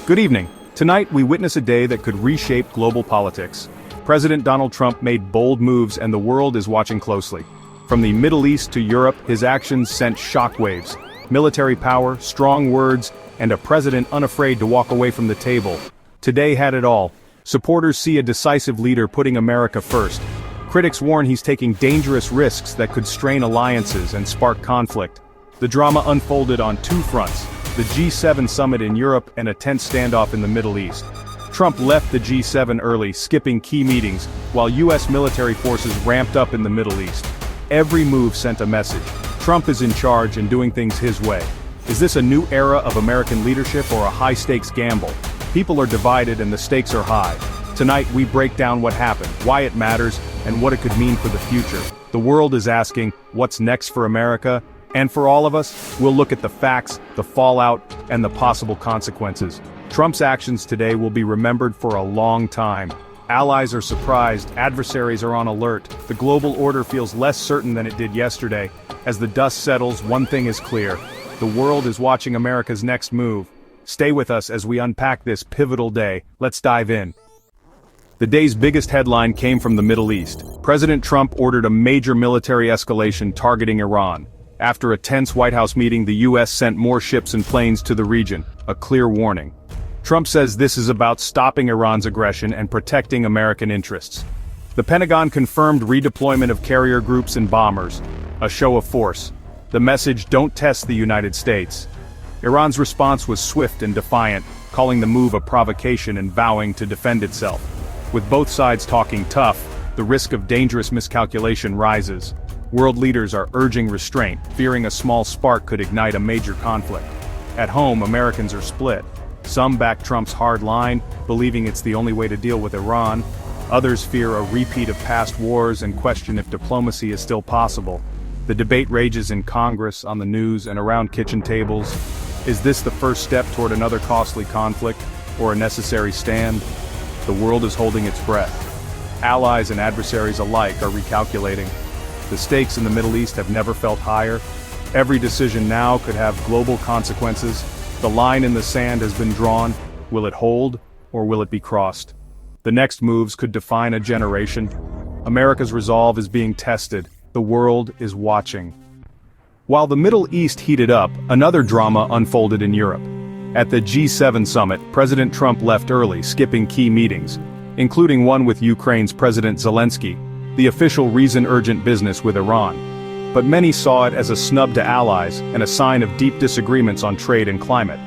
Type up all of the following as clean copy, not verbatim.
Good evening. Tonight we witness a day that could reshape global politics. President Donald Trump made bold moves and the world is watching closely. From the Middle East to Europe, his actions sent shockwaves. Military power, strong words, and a president unafraid to walk away from the table. Today had it all. Supporters see a decisive leader putting America first. Critics warn he's taking dangerous risks that could strain alliances and spark conflict. The drama unfolded on two fronts: the G7 summit in Europe and a tense standoff in the Middle East. Trump left the G7 early, skipping key meetings, while U.S. military forces ramped up in the Middle East. Every move sent a message. Trump is in charge and doing things his way. Is this a new era of American leadership or a high-stakes gamble? People are divided and the stakes are high. Tonight we break down what happened, why it matters, and what it could mean for the future. The world is asking, what's next for America? And for all of us, we'll look at the facts, the fallout, and the possible consequences. Trump's actions today will be remembered for a long time. Allies are surprised, adversaries are on alert, the global order feels less certain than it did yesterday. As the dust settles, one thing is clear: the world is watching America's next move. Stay with us as we unpack this pivotal day. Let's dive in. The day's biggest headline came from the Middle East. President Trump ordered a major military escalation targeting Iran. After a tense White House meeting, the U.S. sent more ships and planes to the region, a clear warning. Trump says this is about stopping Iran's aggression and protecting American interests. The Pentagon confirmed redeployment of carrier groups and bombers, a show of force. The message: don't test the United States. Iran's response was swift and defiant, calling the move a provocation and vowing to defend itself. With both sides talking tough, the risk of dangerous miscalculation rises. World leaders are urging restraint, fearing a small spark could ignite a major conflict. At home, Americans are split. Some back Trump's hard line, believing it's the only way to deal with Iran. Others fear a repeat of past wars and question if diplomacy is still possible. The debate rages in Congress, on the news, and around kitchen tables. Is this the first step toward another costly conflict, or a necessary stand? The world is holding its breath. Allies and adversaries alike are recalculating. The stakes in the Middle East have never felt higher. Every decision now could have global consequences. The line in the sand has been drawn. Will it hold, or will it be crossed? The next moves could define a generation. America's resolve is being tested. The world is watching. While the Middle East heated up, another drama unfolded in Europe. At the G7 summit, President Trump left early, skipping key meetings, including one with Ukraine's President Zelensky. The official reason urgent business with Iran. But many saw it as a snub to allies and a sign of deep disagreements on trade and climate.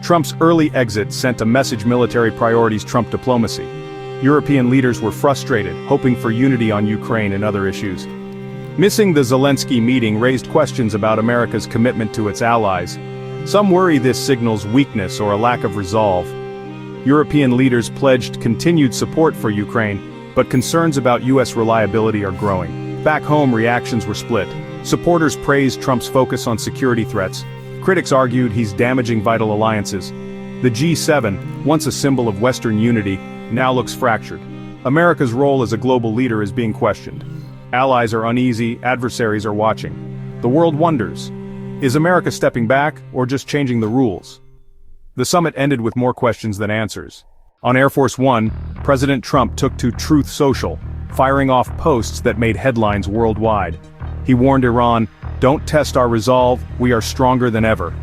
Trump's early exit sent a message: military priorities trump diplomacy. European leaders were frustrated, hoping for unity on Ukraine and other issues. Missing the Zelensky meeting raised questions about America's commitment to its allies. Some worry this signals weakness or a lack of resolve. European leaders pledged continued support for Ukraine, but concerns about U.S. reliability are growing. Back home, reactions were split. Supporters praised Trump's focus on security threats. Critics argued he's damaging vital alliances. The G7, once a symbol of Western unity, now looks fractured. America's role as a global leader is being questioned. Allies are uneasy, adversaries are watching. The world wonders: is America stepping back, or just changing the rules? The summit ended with more questions than answers. On Air Force One, President Trump took to Truth Social, firing off posts that made headlines worldwide. He warned Iran, "Don't test our resolve, we are stronger than ever."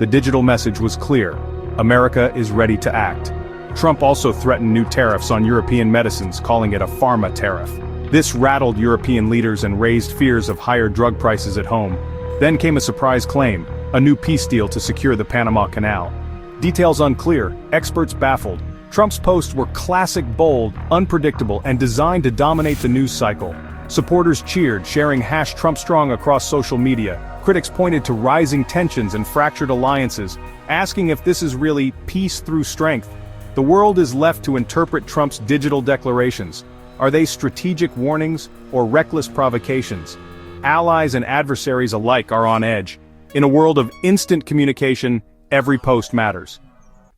The digital message was clear: America is ready to act. Trump also threatened new tariffs on European medicines, calling it a pharma tariff. This rattled European leaders and raised fears of higher drug prices at home. Then came a surprise claim: a new peace deal to secure the Panama Canal. Details unclear, experts baffled. Trump's posts were classic bold, unpredictable, and designed to dominate the news cycle. Supporters cheered, sharing #TrumpStrong across social media. Critics pointed to rising tensions and fractured alliances, asking if this is really peace through strength. The world is left to interpret Trump's digital declarations. Are they strategic warnings or reckless provocations? Allies and adversaries alike are on edge. In a world of instant communication, every post matters.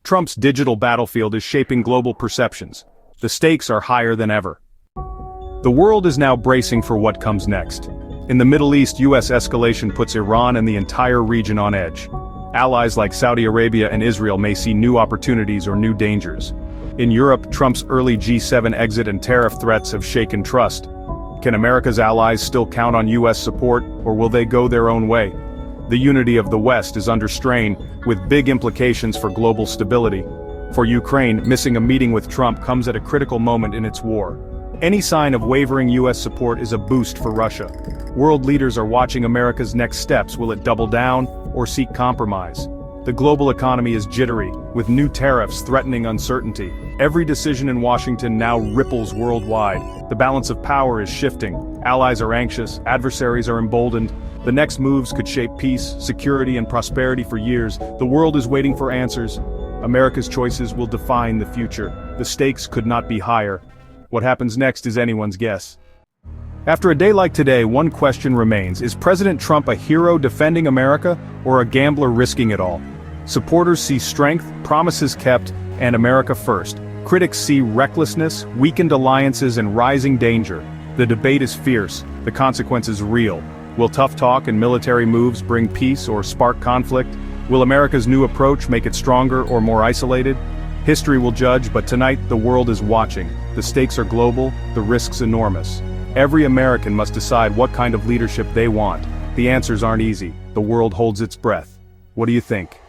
Trump's digital battlefield is shaping global perceptions. The stakes are higher than ever. The world is now bracing for what comes next. In the Middle East, U.S. escalation puts Iran and the entire region on edge. Allies like Saudi Arabia and Israel may see new opportunities or new dangers. In Europe, Trump's early G7 exit and tariff threats have shaken trust. Can America's allies still count on US support, or will they go their own way? The unity of the West is under strain, with big implications for global stability. For Ukraine, missing a meeting with Trump comes at a critical moment in its war. Any sign of wavering US support is a boost for Russia. World leaders are watching America's next steps. Will it double down, or seek compromise? The global economy is jittery, with new tariffs threatening uncertainty. Every decision in Washington now ripples worldwide. The balance of power is shifting. Allies are anxious, adversaries are emboldened. The next moves could shape peace, security, and prosperity for years. The world is waiting for answers. America's choices will define the future. The stakes could not be higher. What happens next is anyone's guess. After a day like today, one question remains: is President Trump a hero defending America, or a gambler risking it all? Supporters see strength, promises kept, and America first. Critics see recklessness, weakened alliances, and rising danger. The debate is fierce, the consequences real. Will tough talk and military moves bring peace or spark conflict? Will America's new approach make it stronger or more isolated? History will judge, but tonight the world is watching. The stakes are global, the risks enormous. Every American must decide what kind of leadership they want. The answers aren't easy. The world holds its breath. What do you think?